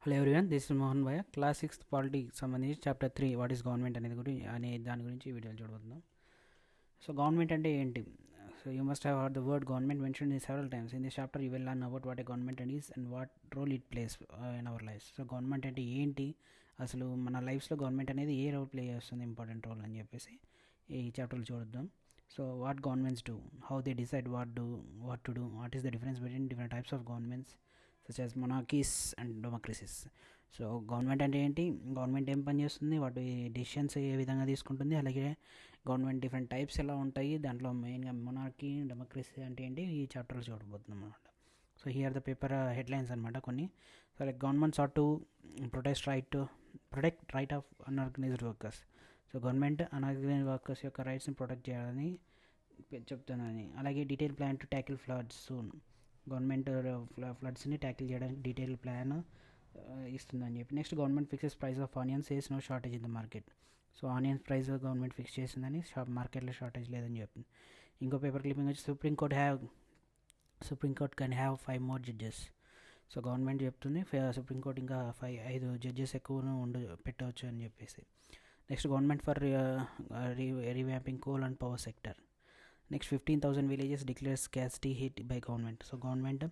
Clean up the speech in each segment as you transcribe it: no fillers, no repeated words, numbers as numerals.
Hello everyone, this is Mohan భయ్య. Class 6th పాలిటీకి సంబంధించి chapter 3 what is government దాని గురించి ఈ వీడియోలో చూడబోతున్నాం. సో గవర్నమెంట్ అంటే ఏంటి? So you must have heard the word government mention in several times. In this chapter you will learn about what a government and is and what role it plays in our lives. So government అంటే ఏంటి, అసలు మన లైఫ్స్లో government అనేది ఏ role play చేస్తుంది, important role అని చెప్పేసి ఈ చాప్టర్లో చూద్దాం. So what governments do, how they decide what to do, what is the difference between different types of governments such as monarchies and democracies. So government అంటే ఏంటి, గవర్నమెంట్ ఏం పని చేస్తుంది, వాటి డెసిషన్స్ ఏ విధంగా తీసుకుంటుంది, అలాగే గవర్నమెంట్ డిఫరెంట్ టైప్స్ ఎలా ఉంటాయి, దాంట్లో మెయిన్గా మొనార్కీ డెమోక్రసీ అంటే ఏంటి ఈ చాప్టర్లో చూడబోతున్నాం అనమాట. So here the paper headlines అనమాట కొన్ని. So like governments are to protect right of unorganised workers. So government unorganised workers యొక్క రైట్స్ని ప్రొటెక్ట్ చేయాలని చెప్తున్నాను. అలాగే detail plan to tackle floods soon. Government ఫ్లడ్స్ని ట్యాకిల్ చేయడానికి డీటెయిల్ ప్లాన్ ఇస్తుందని చెప్పి. Next government fixes price of onions, says no shortage in the market. So onions price government fix చేసిందని మార్కెట్లో షార్టేజ్ లేదని చెప్పింది. ఇంకో పేపర్ క్లిప్పింగ్ వచ్చి supreme court can have 5 more judges. So government చెప్తుంది సుప్రీంకోర్టు ఇంకా 5 జడ్జెస్ ఎక్కువ పెట్టవచ్చు అని చెప్పేసి. Next government for revamping coal and power sector. Next 15,000 villages declare scarcity hit by government. So government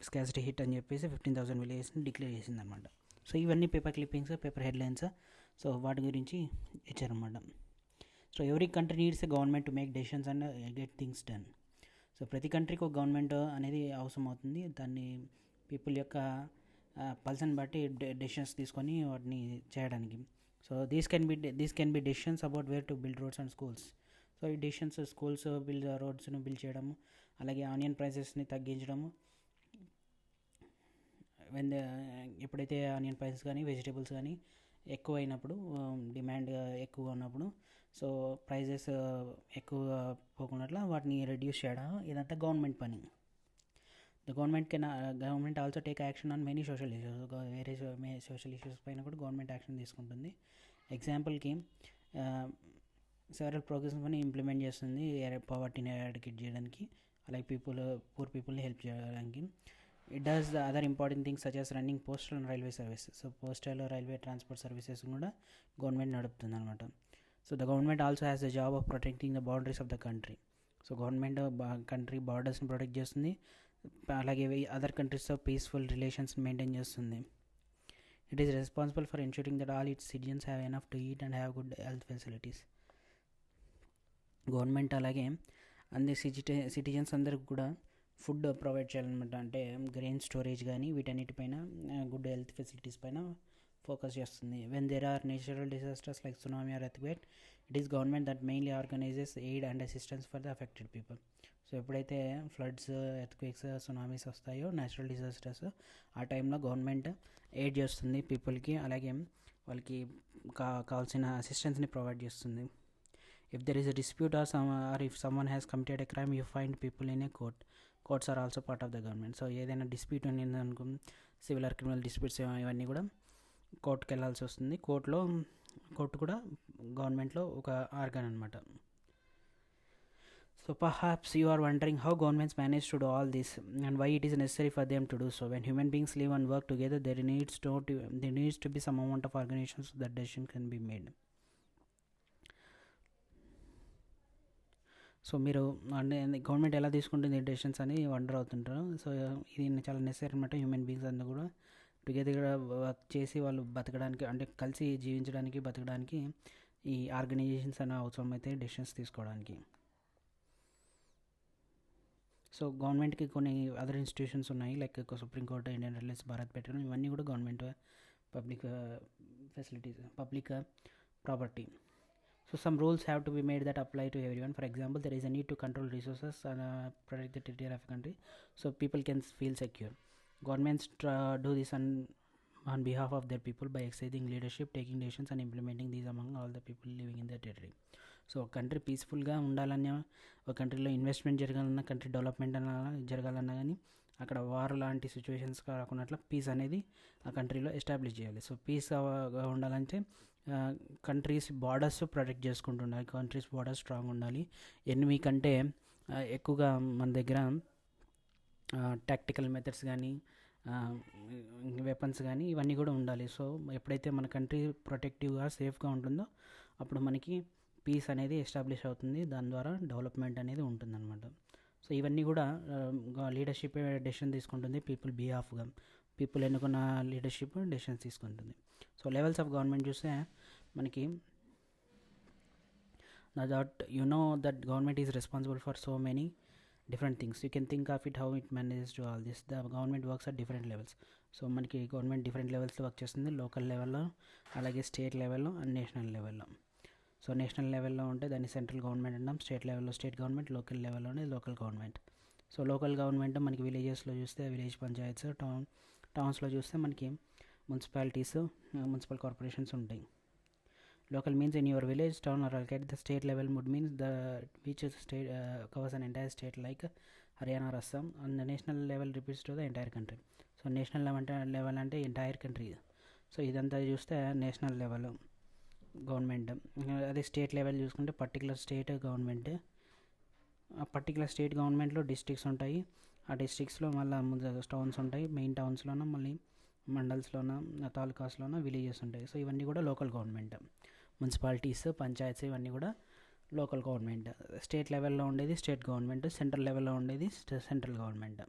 scarcity hit అని చెప్పేసి 15,000 విలేజెస్ని declare చేసిందనమాట. సో ఇవన్నీ paper clippings, paper headlines. So వాటి గురించి ఇచ్చారనమాట. So every country needs a government to make decisions and get things done. So ప్రతి కంట్రీకి ఒక గవర్నమెంట్ అనేది అవసరం అవుతుంది. దాన్ని పీపుల్ యొక్క పల్సన్ బట్టి డెసిషన్స్ తీసుకొని వాటిని చేయడానికి. So these can be decisions about where to build roads and schools. So ఈ డెసిషన్స్ స్కూల్స్ రోడ్స్ను బిల్డ్ చేయడము, అలాగే ఆనియన్ ప్రైసెస్ని తగ్గించడము. ఎప్పుడైతే ఆనియన్ ప్రైసెస్ కానీ వెజిటేబుల్స్ కానీ ఎక్కువ అయినప్పుడు, డిమాండ్ ఎక్కువ ఉన్నప్పుడు, సో ప్రైజెస్ ఎక్కువ పోకున్నట్ల వాటిని రెడ్యూస్ చేయడం, ఇదంతా గవర్నమెంట్ పని. The government also take action on many social issues. వేరే సోషల్ ఇష్యూస్ పైన కూడా గవర్నమెంట్ యాక్షన్ తీసుకుంటుంది. ఎగ్జాంపుల్కి సెవరల్ ప్రోగ్రెమ్స్ పని ఇంప్లిమెంట్ చేస్తుంది పావర్టీని ఎరాడికేట్ చేయడానికి, అలాగే పూర్ పీపుల్ని హెల్ప్ చేయడానికి. It does the other important things such as running postal and railway services. So postal railway transport services కూడా గవర్నమెంట్ నడుపుతుంది అనమాట. So the government also has the job of protecting the boundaries of the country. So government country బార్డర్స్ని protect చేస్తుంది, అలాగే other కంట్రీస్తో peaceful relations maintain చేస్తుంది. It is responsible for ensuring that all its citizens have enough to eat and have good health facilities. Government అలాగే అన్ని citizens అందరికి కూడా food provide చేయాలన్నమాట. అంటే గ్రెయిన్ స్టోరేజ్ కానీ వీటన్నిటిపైన గుడ్ హెల్త్ ఫెసిలిటీస్ పైన ఫోకస్ చేస్తుంది. When there are natural disasters like tsunami or earthquake, it is government that mainly organizes aid and assistance for the affected people. So ఎప్పుడైతే floods, earthquakes, tsunamis వస్తాయో, natural disasters, ఆ టైంలో government aid చేస్తుంది పీపుల్కి, అలాగే వాళ్ళకి కావాల్సిన అసిస్టెన్స్ని ప్రొవైడ్ చేస్తుంది. If there is a dispute or if someone has committed a crime, you find people in a court. Courts are also part of the government. So ఏదైనా డిస్ప్యూట్ ఉంది అనుకో, సివిల్ ఆర్ క్రిమినల్ డిస్ప్యూట్స్ ఇవన్నీ కూడా కోర్టుకి వెళ్ళాల్సి వస్తుంది. Court కూడా గవర్నమెంట్లో ఒక ఆర్గన్ అనమాట. So perhaps you are wondering how governments manage to do all this and why it is necessary for them to do so. When human beings live and work together, there needs to be some amount of organization so that decision can be made. So మీరు అంటే government ఎలా తీసుకుంటుంది decisions అని wonder అవుతుంటారు. So ఇది చాలా necessary అనమాట. Human beings అందరూ కూడా టుగెదర్గా వర్క్ చేసి వాళ్ళు బతకడానికి, అంటే కలిసి జీవించడానికి, బతకడానికి ఈ ఆర్గనైజేషన్స్ అనే అవసరం అయితే డెసిషన్స్ తీసుకోవడానికి. సో గవర్నమెంట్కి కొన్ని అదర్ ఇన్స్టిట్యూషన్స్ ఉన్నాయి, like supreme court, Indian railways, Bharat petroleum, ఇవన్నీ కూడా government public facilities, public property. So some rules have to be made that apply to everyone. For example, there is a need to control resources and protect the territory of a country so people can feel secure. Governments do this on behalf of their people by exercising leadership, taking decisions and implementing these among all the people living in their territory. So country పీస్ఫుల్గా ఉండాలన్నా, ఒక కంట్రీలో investment జరగాలన్నా, country development జరగాలన్నా కానీ అక్కడ war లాంటి situations కాకుండా పీస్ అనేది ఆ కంట్రీలో ఎస్టాబ్లిష్ చేయాలి. సో పీస్ ఉండాలంటే కంట్రీస్ బార్డర్స్ ప్రొటెక్ట్ చేసుకుంటుండాలి, కంట్రీస్ బార్డర్స్ స్ట్రాంగ్ ఉండాలి. ఎనిమి కంటే ఎక్కువగా మన దగ్గర టాక్టికల్ మెథడ్స్ కానీ వెపన్స్ కానీ ఇవన్నీ కూడా ఉండాలి. సో ఎప్పుడైతే మన కంట్రీ ప్రొటెక్టివ్గా సేఫ్గా ఉంటుందో అప్పుడు మనకి పీస్ అనేది ఎస్టాబ్లిష్ అవుతుంది, దాని ద్వారా డెవలప్మెంట్ అనేది ఉంటుందన్నమాట. సో ఇవన్నీ కూడా లీడర్షిప్ డెసిషన్ తీసుకుంటుంది పీపుల్ బిహాఫ్గా, పీపుల్ ఎన్నుకున్న లీడర్షిప్ డెసిషన్స్ తీసుకుంటుంది. సో లెవెల్స్ ఆఫ్ గవర్నమెంట్ చూస్తే మనకి that government is responsible for so many different things. You can think of it how it manages to all this. The government works at different levels. So మనకి government different లెవెల్స్లో work చేస్తుంది, local లెవెల్లో, అలాగే state లెవెల్లో and national లెవెల్లో. So national లెవెల్లో ఉంటే దాన్ని సెంట్రల్ గవర్నమెంట్ అంటాం, స్టేట్ లెవెల్లో స్టేట్ గవర్నమెంట్, లోకల్ లెవెల్లోనే local government. So local government మనకి విలేజెస్లో చూస్తే విలేజ్ పంచాయత్స్, టౌన్స్లో చూస్తే మనకి మున్సిపాలిటీస్, మున్సిపల్ కార్పొరేషన్స్ ఉంటాయి. Local means in your village, town or at the state level would means which is state covers an entire state like Haryana or Assam, and the national level refers to the entire country. So national level అంటే entire country. So ఇదంతా చూస్తే national level government. అదే state level చూసుకుంటే particular state government. ఆ particular state గవర్నమెంట్లో districts ఉంటాయి, ఆ డిస్ట్రిక్ట్స్లో మళ్ళీ టౌన్స్ ఉంటాయి, మెయిన్ టౌన్స్లోన మళ్ళీ మండల్స్లోన తాలూకాస్లోన విలేజెస్ ఉంటాయి. సో ఇవన్నీ కూడా లోకల్ గవర్నమెంట్. మున్సిపాలిటీస్, పంచాయత్స్ ఇవన్నీ కూడా లోకల్ గవర్నమెంట్. స్టేట్ లెవెల్లో ఉండేది స్టేట్ గవర్నమెంట్, సెంట్రల్ లెవెల్లో ఉండేది సెంట్రల్ గవర్నమెంట్.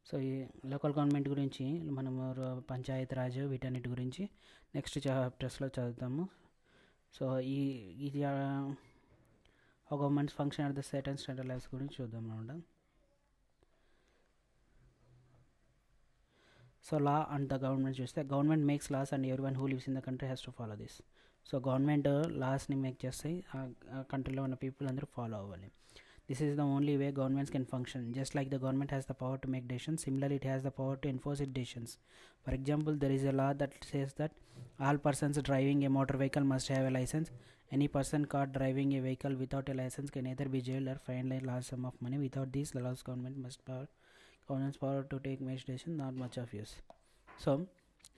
సో ఈ లోకల్ గవర్నమెంట్ గురించి మనము పంచాయత్ రాజ్ వీటన్నిటి గురించి నెక్స్ట్ చాప్టర్స్లో చదువుతాము. సో ఇది how governments function at the state and central levels గురించి చూద్దాం అనమాట. So law and the government చూస్తే government makes laws and every one who lives in the country has to follow this. So government లాస్ని make చేస్తాయి, ఆ కంట్రీలో ఉన్న people అందరూ ఫాలో అవ్వాలి. This is the only way governments can function. Just like the government has the power to make decisions, similarly it has the power to enforce it decisions. For example, there is a law that says that all persons driving A motor vehicle must have a license. Any person caught driving a vehicle without a license can either be jailed or fined a large sum of money. Without these laws, government's power to take major decisions not much of use. So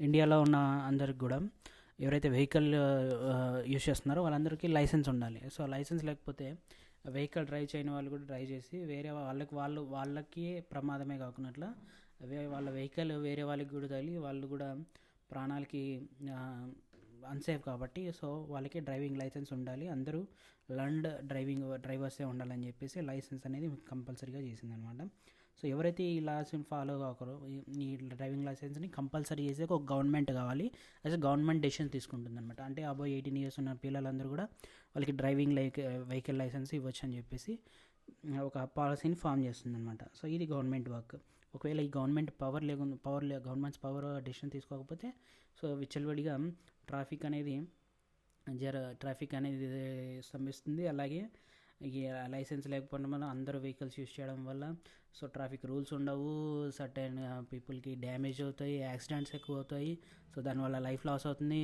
ఇండియాలో ఉన్న అందరికి కూడా ఎవరైతే vehicle use చేస్తున్నారో వాళ్ళందరికీ licence ఉండాలి. So licence లేకపోతే vehicle drive చేయని వాళ్ళు కూడా డ్రైవ్ చేసి వేరే వాళ్ళకి ప్రమాదమే కాకున్నట్ల వాళ్ళ వెహికల్ వేరే వాళ్ళకి కూడా తగిలి వాళ్ళు కూడా ప్రాణాలకి అన్సేఫ్ కాబట్టి సో వాళ్ళకి డ్రైవింగ్ లైసెన్స్ ఉండాలి. అందరూ లర్న్డ్ డ్రైవర్సే ఉండాలని చెప్పేసి లైసెన్స్ అనేది కంపల్సరీగా చేసిందనమాట. సో ఎవరైతే ఈ లాస్ని ఫాలో కాకరో ఈ డ్రైవింగ్ లైసెన్స్ని కంపల్సరీ చేసే ఒక గవర్నమెంట్ కావాలి, యాజ్ గవర్నమెంట్ డెసిషన్ తీసుకుంటుంది అనమాట. అంటే అబౌవ్ 18 years ఉన్న పిల్లలందరూ కూడా వాళ్ళకి డ్రైవింగ్ వెహికల్ లైసెన్స్ ఇవ్వచ్చు అని చెప్పేసి ఒక పాలసీని ఫామ్ చేస్తుంది అనమాట. సో ఇది గవర్నమెంట్ వర్క్. ఒకవేళ ఈ గవర్నమెంట్ గవర్నమెంట్స్ పవర్ డెసిషన్ తీసుకోకపోతే సో విచ్చలవిడిగా ట్రాఫిక్ అనేది స్తంభిస్తుంది. అలాగే ఈ లైసెన్స్ లేకపోవడం వల్ల అందరూ వెహికల్స్ యూజ్ చేయడం వల్ల సో ట్రాఫిక్ రూల్స్ ఉండవు, సర్టెన్ పీపుల్కి డ్యామేజ్ అవుతాయి, యాక్సిడెంట్స్ ఎక్కువ అవుతాయి. సో దానివల్ల లైఫ్ లాస్ అవుతుంది,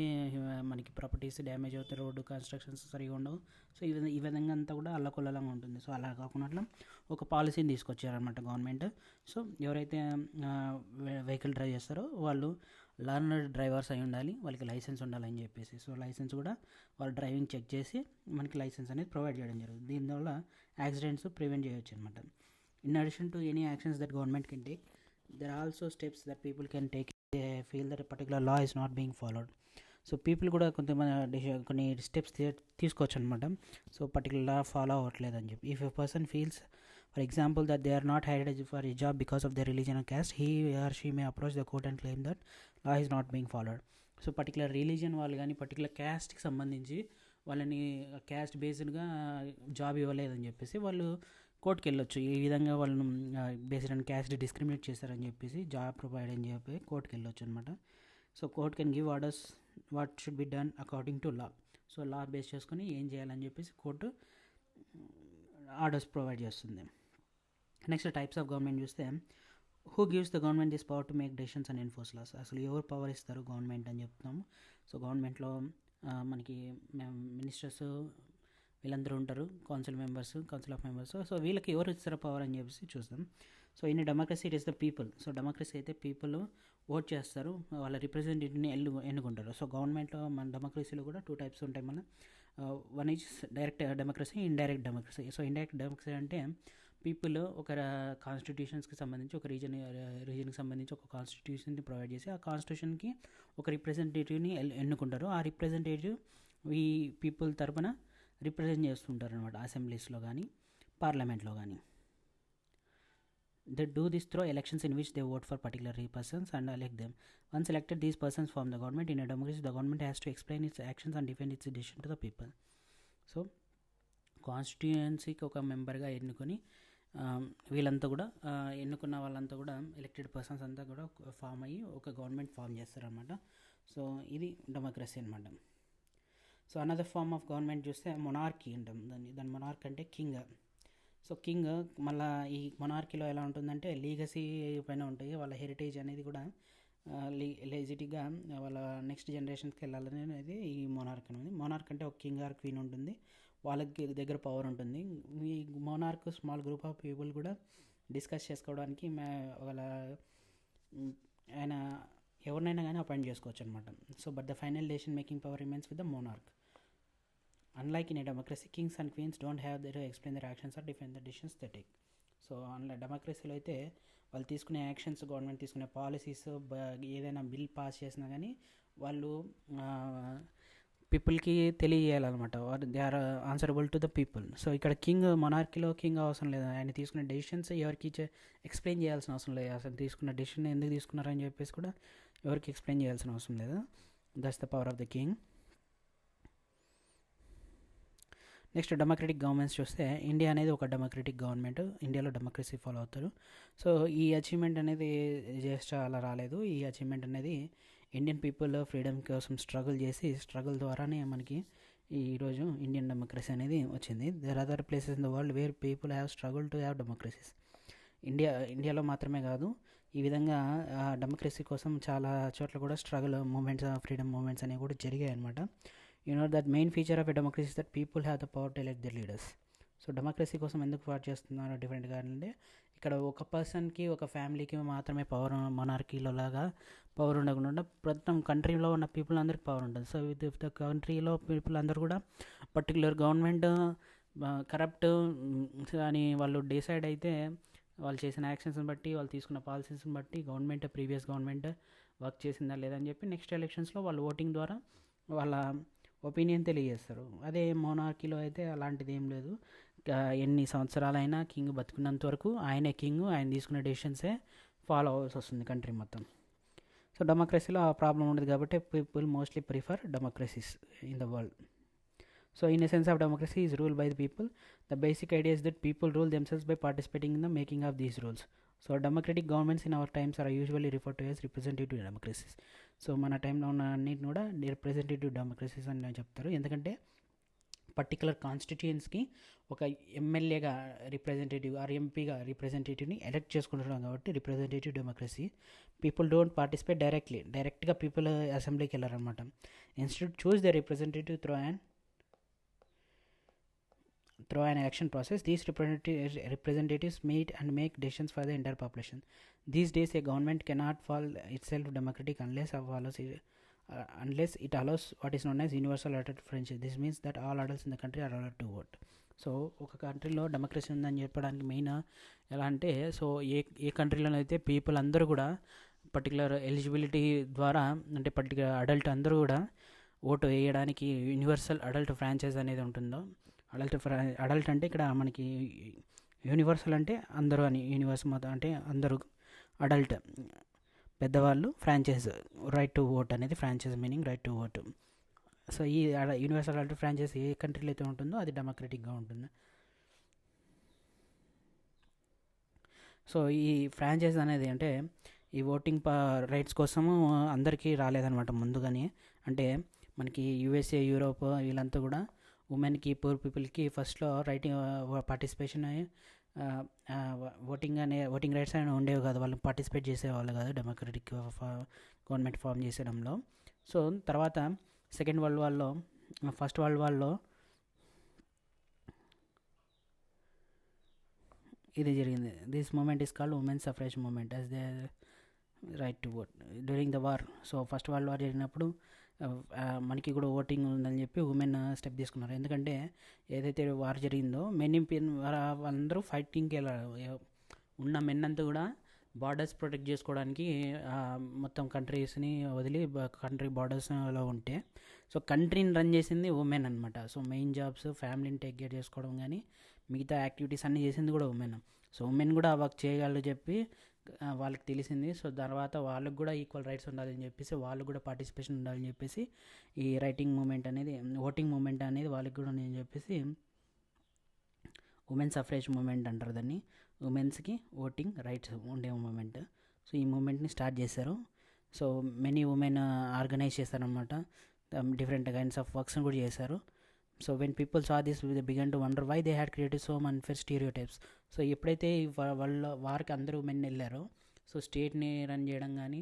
మనకి ప్రాపర్టీస్ డ్యామేజ్ అవుతాయి, రోడ్డు కన్స్ట్రక్షన్స్ సరిగా ఉండవు. సో ఈ విధంగా అంతా కూడా అల్లకొల్లలంగా ఉంటుంది. సో అలా కాకుండా ఒక పాలసీని తీసుకొచ్చారనమాట గవర్నమెంట్. సో ఎవరైతే వెహికల్ డ్రైవ్ చేస్తారో వాళ్ళు లర్నర్డ్ డ్రైవర్స్ అయి ఉండాలి, వాళ్ళకి లైసెన్స్ ఉండాలని చెప్పేసి. సో లైసెన్స్ కూడా వాళ్ళు డ్రైవింగ్ చెక్ చేసి మనకి లైసెన్స్ అనేది ప్రొవైడ్ చేయడం జరుగుతుంది. దీనివల్ల యాక్సిడెంట్స్ ప్రివెంట్ చేయొచ్చు అనమాట. In addition to any actions that government can take, there are also steps that people can take feel that particular law is not being followed. So people కూడా కొన్ని steps తీసుకోవచ్చు అనమాట. So particular law follow అవ్వట్లేదు అని చెప్పి. If a person feels for example that they are not hired for a job because of their religion or caste, he or she may approach the court and claim that law is not being followed. So particular religion వాళ్ళు కానీ particular క్యాస్ట్కి సంబంధించి వాళ్ళని caste బేస్డ్గా job ఇవ్వలేదని చెప్పేసి వాళ్ళు కోర్టుకి వెళ్ళొచ్చు. ఈ విధంగా వాళ్ళను బేస్డ్ ఆన్ క్యాస్ట్ డిస్క్రిమినేట్ చేశారని చెప్పేసి జాబ్ ప్రొవైడ్ అని చెప్పి కోర్టుకి వెళ్ళొచ్చు అనమాట. So court can give orders what should be done according to law. So law base చేసుకొని ఏం చేయాలని చెప్పేసి కోర్టు ఆర్డర్స్ ప్రొవైడ్ చేస్తుంది. నెక్స్ట్ టైప్స్ ఆఫ్ గవర్నమెంట్ చూస్తే who gives the government this power to make decisions and enforce laws. అసలు ఎవరు power ఇస్తారు government అని చెప్తున్నాము. సో గవర్నమెంట్లో మనకి మినిస్టర్స్ వీళ్ళందరూ ఉంటారు, కౌన్సిల్ ఆఫ్ మెంబర్స్. సో వీళ్ళకి ఎవరు ఇస్తారో పవర్ అని చెప్పేసి చూస్తాం. So in democracy it is the people. So democracy అయితే పీపుల్ ఓట్ చేస్తారు, వాళ్ళ రిప్రజెంటేటివ్ని ఎన్నుకుంటారు. సో గవర్నమెంట్లో మన డెమోక్రసీలో కూడా 2 types ఉంటాయి. One is direct democracy, indirect democracy. So indirect democracy అంటే పీపుల్ ఒక కాన్స్టిట్యూషన్స్కి సంబంధించి ఒక రీజన్కి సంబంధించి ఒక కాన్స్టిట్యూషన్ని ప్రొవైడ్ చేసి ఆ కాన్స్టిట్యూషన్కి ఒక రిప్రజెంటేటివ్ని ఎన్నుకుంటారు. ఆ రిప్రజెంటేటివ్ ఈ పీపుల్ తరపున రిప్రజెంట్ చేస్తుంటారు అనమాట, అసెంబ్లీస్లో కానీ పార్లమెంట్లో కానీ. They do this through elections in which they vote for particular persons and elect them. Once elected, these persons form the government. In a democracy, the government has to explain its actions and defend its decision to the people. So కాన్స్టిట్యుయెన్సీకి ఒక మెంబర్గా ఎన్నుకొని వీళ్ళంతా కూడా ఎన్నుకున్న వాళ్ళంతా కూడా elected persons అంతా కూడా ఫామ్ అయ్యి ఒక గవర్నమెంట్ ఫామ్ చేస్తారనమాట. సో ఇది డెమోక్రసీ అనమాట. So another form of government చూస్తే మొనార్కీ అంటాం దాని మొనార్క్ అంటే కింగ్. సో కింగ్ మళ్ళీ ఈ మొనార్కీలో ఎలా ఉంటుందంటే లీగసీ పైన ఉంటాయి, వాళ్ళ హెరిటేజ్ అనేది కూడా లెజిటిగా వాళ్ళ నెక్స్ట్ జనరేషన్స్కి వెళ్ళాలని అనేది ఈ మొనార్క్ అనేది. మొనార్క్ అంటే ఒక కింగ్ ఆర్ క్వీన్ ఉంటుంది, వాళ్ళకి దగ్గర పవర్ ఉంటుంది. ఈ monarch small group of people కూడా డిస్కస్ చేసుకోవడానికి వాళ్ళ ఆయన ఎవరినైనా కానీ అపాయింట్ చేసుకోవచ్చు అనమాట. So but the final decision making power remains with the monarch. Unlike in a democracy, kings and queens don't have to explain their actions or defend the decisions they take. So అందులో డెమోక్రసీలో అయితే వాళ్ళు తీసుకునే actions, government తీసుకునే policies, ఏదైనా bill pass చేసినా కానీ వాళ్ళు పీపుల్కి తెలియజేయాలన్నమాట. They are answerable to the people. So ఇక్కడ మొనార్కీలో కింగ్ అవసరం లేదు, ఆయన తీసుకునే డెసిషన్స్ ఎవరికి ఎక్స్ప్లెయిన్ చేయాల్సిన అవసరం లేదు. అసలు తీసుకున్న డెసిషన్ ఎందుకు తీసుకున్నారని చెప్పేసి కూడా ఎవరికి ఎక్స్ప్లెయిన్ చేయాల్సిన అవసరం లేదు. That's the power of the king. Next democratic governments చూస్తే ఇండియా అనేది ఒక డెమోక్రటిక్ గవర్నమెంట్, ఇండియాలో డెమోక్రసీ ఫాలో అవుతారు. సో ఈ అచీవ్మెంట్ అనేది జస్ట్ అలా రాలేదు. ఈ అచీవ్మెంట్ అనేది ఇండియన్ పీపుల్ ఫ్రీడమ్ కోసం స్ట్రగుల్ ద్వారానే మనకి ఈరోజు ఇండియన్ డెమోక్రసీ అనేది వచ్చింది. There are other places in the world where people have struggle to have democracies. ఇండియాలో మాత్రమే కాదు, ఈ విధంగా డెమోక్రసీ కోసం చాలా చోట్ల కూడా స్ట్రగుల్ మూమెంట్స్, ఫ్రీడమ్ మూమెంట్స్ అనేవి కూడా జరిగాయి అనమాట. You know that main feature of a democracy is that people have the power to elect their leaders. So democracy కోసం ఎందుకు ఫైట్ చేస్తున్నారు డిఫరెంట్గా అంటే ఇక్కడ ఒక పర్సన్కి, ఒక ఫ్యామిలీకి మాత్రమే పవర్, మొనార్కీలో లాగా పవర్ ఉండకుండా మొత్తం కంట్రీలో ఉన్న పీపుల్ అందరికి పవర్ ఉంటుంది. సో విత్ ద కంట్రీలో పీపుల్ అందరూ కూడా పర్టికులర్ గవర్నమెంట్ కరప్ట్ అని వాళ్ళు డిసైడ్ అయితే వాళ్ళు చేసిన యాక్షన్స్ని బట్టి, వాళ్ళు తీసుకున్న పాలసీస్ని బట్టి ప్రీవియస్ గవర్నమెంట్ వర్క్ చేసిందా లేదని చెప్పి నెక్స్ట్ ఎలక్షన్స్లో వాళ్ళు ఓటింగ్ ద్వారా వాళ్ళ ఒపీనియన్ తెలియజేస్తారు. అదే మోనార్కీలో అయితే అలాంటిది ఏం లేదు. ఎన్ని సంవత్సరాలైనా కింగ్ బతుకున్నంత వరకు ఆయనే కింగ్, ఆయన తీసుకునే డెసిషన్సే ఫాలో అవ్వాల్సి వస్తుంది కంట్రీ మొత్తం. సో డెమోక్రసీలో ఆ ప్రాబ్లం ఉండదు కాబట్టి people mostly prefer democracies in the world. So in essence of democracy is rule by the people. The basic idea is that people rule themselves by participating in the making of these rules. So democratic governments in our times are usually refer to as representative democracies. So మన టైంలో ఉన్న అన్నిటిని కూడా representative democracies అని చెప్తారు. ఎందుకంటే particular కాన్స్టిట్యూయన్స్కి ఒక ఎమ్మెల్యేగా రిప్రజెంటేటివ్ ఆర్ ఎంపీగా రిప్రజెంటేటివ్ని ఎలెక్ట్ చేసుకుంటున్నాం కాబట్టి representative democracy. People don't participate డైరెక్ట్గా పీపుల్ అసెంబ్లీకి వెళ్ళారనమాట. Instead choose the representative through an election process. These representatives meet and make decisions for the entire population. These days a government cannot call itself democratic unless it allows what is known as universal adult friendship. This means that all adults in the country are allowed to vote. So ఒక కంట్రీలో democracy ఉందని చెప్పడానికి main ఎలా అంటే, so ఏ కంట్రీలో అయితే people అందరూ కూడా పర్టికులర్ ఎలిజిబిలిటీ ద్వారా అంటే పర్టికులర్ అడల్ట్ అందరూ కూడా ఓటు వేయడానికి యూనివర్సల్ అడల్ట్ ఫ్రాంచైజ్ అనేది ఉంటుందో, అడల్ట్ అంటే ఇక్కడ మనకి యూనివర్సల్ అంటే అందరూ అని, యూనివర్స్ మొత్తం అంటే అందరూ అడల్ట్ పెద్దవాళ్ళు, ఫ్రాంచైజ్ రైట్ టు ఓట్ అనేది franchise meaning right to vote. So ఈ యూనివర్సల్ అడల్ట్ ఫ్రాంచైజ్ ఏ కంట్రీలో అయితే ఉంటుందో అది డెమోక్రటిక్గా ఉంటుంది. సో ఈ ఫ్రాంచైజ్ అనేది అంటే ఈ ఓటింగ్ రైట్స్ కోసము అందరికీ రాలేదనమాట ముందుగానే. అంటే మనకి యూఎస్ఏ, యూరోప్ వీళ్ళంతా కూడా ఉమెన్కి, పూర్ పీపుల్కి ఫస్ట్లో పార్టిసిపేషన్ ఓటింగ్ రైట్స్ అని ఉండేవి కాదు, వాళ్ళు పార్టిసిపేట్ చేసేవాళ్ళు కాదు డెమోక్రటిక్ గవర్నమెంట్ ఫామ్ చేసేయడంలో. సో తర్వాత సెకండ్ వరల్డ్ వార్లో, ఫస్ట్ వరల్డ్ వార్లో ఇది జరిగింది. This movement is called women suffrage movement as they right to vote during the war. So first world war జరిగినప్పుడు మనకి కూడా ఓటింగ్ ఉందని చెప్పి ఉమెన్ స్టెప్ తీసుకున్నారు. ఎందుకంటే ఏదైతే వార్ జరిగిందో మెన్ వాళ్ళందరూ ఫైటింగ్కి వెళ్ళారు. ఉన్న మెన్ అంతా కూడా బార్డర్స్ ప్రొటెక్ట్ చేసుకోవడానికి మొత్తం కంట్రీస్ని వదిలి కంట్రీ బార్డర్స్లో ఉంటే, సో కంట్రీని రన్ చేసింది ఉమెన్ అనమాట. సో మెయిన్ జాబ్స్, ఫ్యామిలీని టేక్ కేర్ చేసుకోవడం కానీ మిగతా యాక్టివిటీస్ అన్నీ చేసింది కూడా ఉమెన్. సో ఉమెన్ కూడా వర్క్ చేయగలరు చెప్పి వాళ్ళకి తెలిసింది. సో తర్వాత వాళ్ళకి కూడా ఈక్వల్ రైట్స్ ఉండాలని చెప్పేసి, వాళ్ళు కూడా పార్టిసిపేషన్ ఉండాలని చెప్పేసి ఈ రైటింగ్ మూమెంట్ అనేది, ఓటింగ్ మూమెంట్ అనేది వాళ్ళకి కూడా నేను చెప్పేసి ఉమెన్ సఫరేజ్ మూమెంట్ అంటారు దాన్ని. ఉమెన్స్కి ఓటింగ్ రైట్స్ ఉండే మూమెంట్. సో ఈ మూమెంట్ని స్టార్ట్ చేశారు. సో మెనీ ఉమెన్ ఆర్గనైజ్ చేశారనమాట. డిఫరెంట్ కైండ్స్ ఆఫ్ వర్క్స్ని కూడా చేశారు. So when people saw this they began to wonder why they had created so unfair stereotypes. So ఎప్పుడైతే వాళ్ళ వారికి అందరూ మెన్ వెళ్ళారో, సో స్టేట్ని రన్ చేయడం కానీ,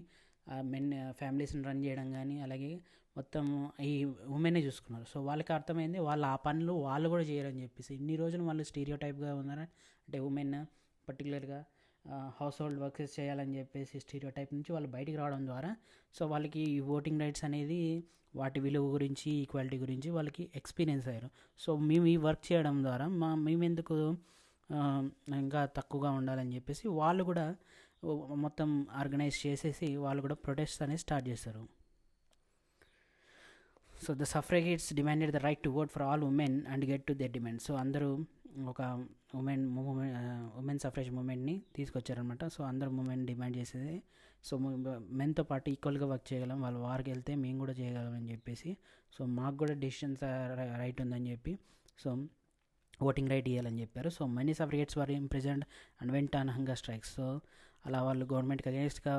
మెన్ ఫ్యామిలీస్ని రన్ చేయడం కానీ, అలాగే మొత్తం ఈ ఉమెనే చూసుకున్నారు. సో వాళ్ళకి అర్థమైంది వాళ్ళు ఆ పనులు వాళ్ళు కూడా చేయరని చెప్పేసి. ఇన్ని రోజులు వాళ్ళు స్టీరియోటైప్గా ఉన్నారు, అంటే ఉమెన్ పర్టికులర్గా హౌస్ హోల్డ్ వర్క్స్ చేయాలని చెప్పేసి స్టీరియోటైప్ నుంచి వాళ్ళు బయటికి రావడం ద్వారా సో వాళ్ళకి ఈ ఓటింగ్ రైట్స్ అనేది వాటి విలువ గురించి, ఈక్వాలిటీ గురించి వాళ్ళకి ఎక్స్పీరియన్స్ అయ్యారు. సో మేము ఈ వర్క్ చేయడం ద్వారా మేము ఎందుకు ఇంకా తక్కువగా ఉండాలని చెప్పేసి వాళ్ళు కూడా మొత్తం ఆర్గనైజ్ చేసేసి వాళ్ళు కూడా ప్రొటెస్ట్ అనేది స్టార్ట్ చేస్తారు. So the suffragettes demanded the right to vote for all women and get to their demand. So అందరూ ఒక ఉమెన్ సఫ్రేజ్ మూమెంట్ని తీసుకొచ్చారనమాట. సో అందరూ ఉమెన్ డిమాండ్ చేసేది, సో మెన్తో పాటు ఈక్వల్గా వర్క్ చేయగలం, వాళ్ళు వారికి వెళ్తే మేము కూడా చేయగలం అని చెప్పేసి, సో మాకు కూడా డెసిషన్స్ రైట్ ఉందని చెప్పి సో ఓటింగ్ రైట్ ఇవ్వాలని చెప్పారు. So many suffragettes were imprisoned and went on hunger strikes. So అలా వాళ్ళు గవర్నమెంట్కి అగేన్స్ట్గా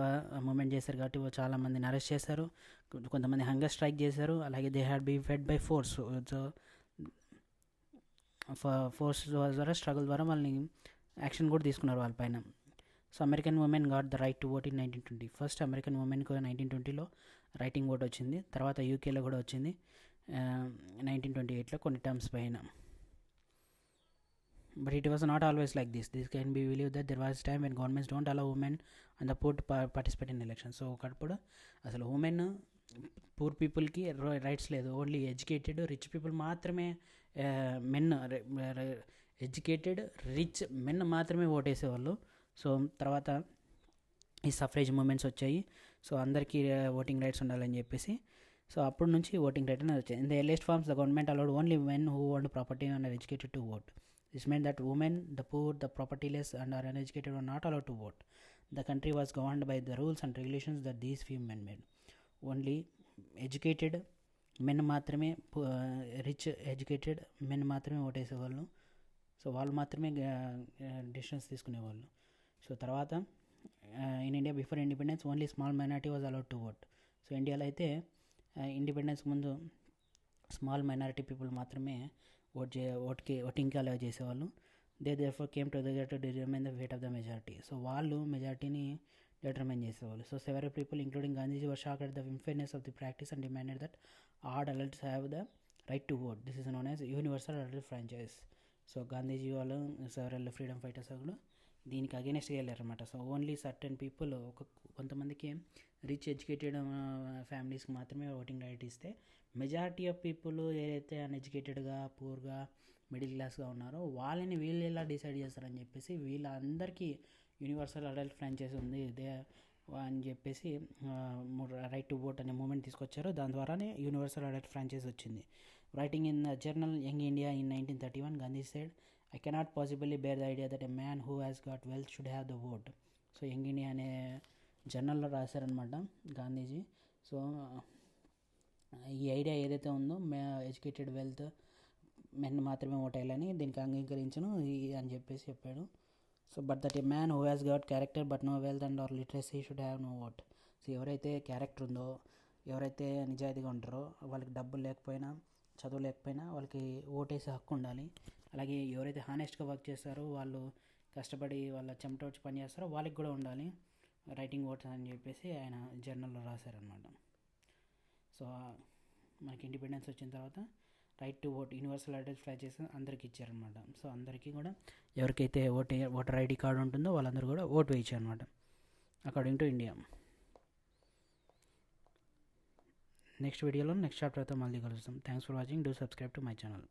మూమెంట్ చేశారు కాబట్టి చాలామందిని అరెస్ట్ చేశారు, కొంతమంది హంగర్ స్ట్రైక్ చేశారు. అలాగే they had be fed by force. So force ద్వారా స్ట్రగుల్ ద్వారా వాళ్ళని యాక్షన్ కూడా తీసుకున్నారు వాళ్ళపైన. So American women got the right to vote in 1920. First American ఉమెన్కి 1920లో రైటింగ్ ఓట్ వచ్చింది. తర్వాత యూకేలో కూడా వచ్చింది 1928లో కొన్ని టర్మ్స్ పైన. But it was not always like this. This can be believed that there was time when governments don't allow women and the poor to participate in elections. So ఒకప్పుడు అసలు women poor పీపుల్కి rights లేదు, only educated rich people మాత్రమే, men educated rich men మాత్రమే ఓటేసేవాళ్ళు. So తర్వాత ఈ suffrage movements వచ్చాయి. సో అందరికీ ఓటింగ్ రైట్స్ ఉండాలని చెప్పేసి సో అప్పటి నుంచి ఓటింగ్ రైట్ అనేది వచ్చాయి. In the earliest forms the government allowed only men who owned property and are educated to vote. This meant that women, the poor, the propertyless and are uneducated were not allowed to vote. The country was governed by the rules and regulations that these few men made. Only educated men మాత్రమే, rich educated men మాత్రమే ఓటేసేవాళ్ళు. So వాళ్ళు మాత్రమే decisions తీసుకునేవాళ్ళు. So తర్వాత in India before independence only small minority was allowed to vote. So ఇండియాలో అయితే independence ముందు స్మాల్ మైనారిటీ పీపుల్ మాత్రమే ఓటింగ్కి అలౌ చేసేవాళ్ళు. They therefore came together to determine the fate of the majority. So వాళ్ళు మెజారిటీని డిటర్మైన్ చేసేవాళ్ళు. So several people including Gandhiji were shocked at the unfairness of the practice and demanded that all adults have the right to vote. This is known as universal adult franchise. So Gandhiji వాళ్ళు several freedom fighters కూడా దీనికి అగేనెస్ట్గా వెళ్ళారనమాట. So only certain people, కొంతమందికి rich educated ఫ్యామిలీస్కి మాత్రమే voting right ఇస్తే, majority of people ఏదైతే అన్ఎడ్యుకేటెడ్గా, పూర్గా, middle క్లాస్గా ఉన్నారో వాళ్ళని వీళ్ళు ఎలా డిసైడ్ చేస్తారని చెప్పేసి వీళ్ళందరికీ యూనివర్సల్ అడల్ట్ ఫ్రాంచైజ్ ఉంది ఇదే అని చెప్పేసి రైట్ టు ఓట్ అనే మూమెంట్ తీసుకొచ్చారు. దాని ద్వారానే యూనివర్సల్ అడల్ట్ ఫ్రాంచైజ్ వచ్చింది. Writing in the journal young India in 1931, Gandhi said, I cannot possibly bear the idea that a man who has got wealth should have the vote. So young India అనే జర్నల్లో రాశారనమాట Gandhiji. So ఈ idea ఏదైతే ఉందో educated wealth men మాత్రమే vote వేయాలని దీనికి అంగీకరించను అని చెప్పేసి చెప్పాడు. So but that a man who has got character but no wealth and or literacy should have no vote. So ఎవరైతే క్యారెక్టర్ ఉందో, ఎవరైతే నిజాయితీగా ఉంటారో, వాళ్ళకి డబ్బులు లేకపోయినా, చదువు లేకపోయినా వాళ్ళకి ఓటేసే హక్కు ఉండాలి. అలాగే ఎవరైతే హానెస్ట్గా వర్క్ చేస్తారో, వాళ్ళు కష్టపడి వాళ్ళ చెమట వచ్చి పని చేస్తారో వాళ్ళకి కూడా ఉండాలి రైటింగ్ ఓట్స్ అని చెప్పేసి ఆయన జర్నల్లో రాశారనమాట. సో మనకి ఇండిపెండెన్స్ వచ్చిన తర్వాత right to vote universal adult franchise అందరికి ఇచ్చారనమాట. సో అందరికీ కూడా ఎవరికైతే ఓటర్ ఐడి కార్డు ఉంటుందో వాళ్ళందరూ కూడా ఓటు వేయించారనమాట అకార్డింగ్ టు ఇండియా. నెక్స్ట్ వీడియోలో నెక్స్ట్ చాప్టర్తో మళ్ళీ కలుస్తాం. Thanks for watching. Do subscribe to my channel.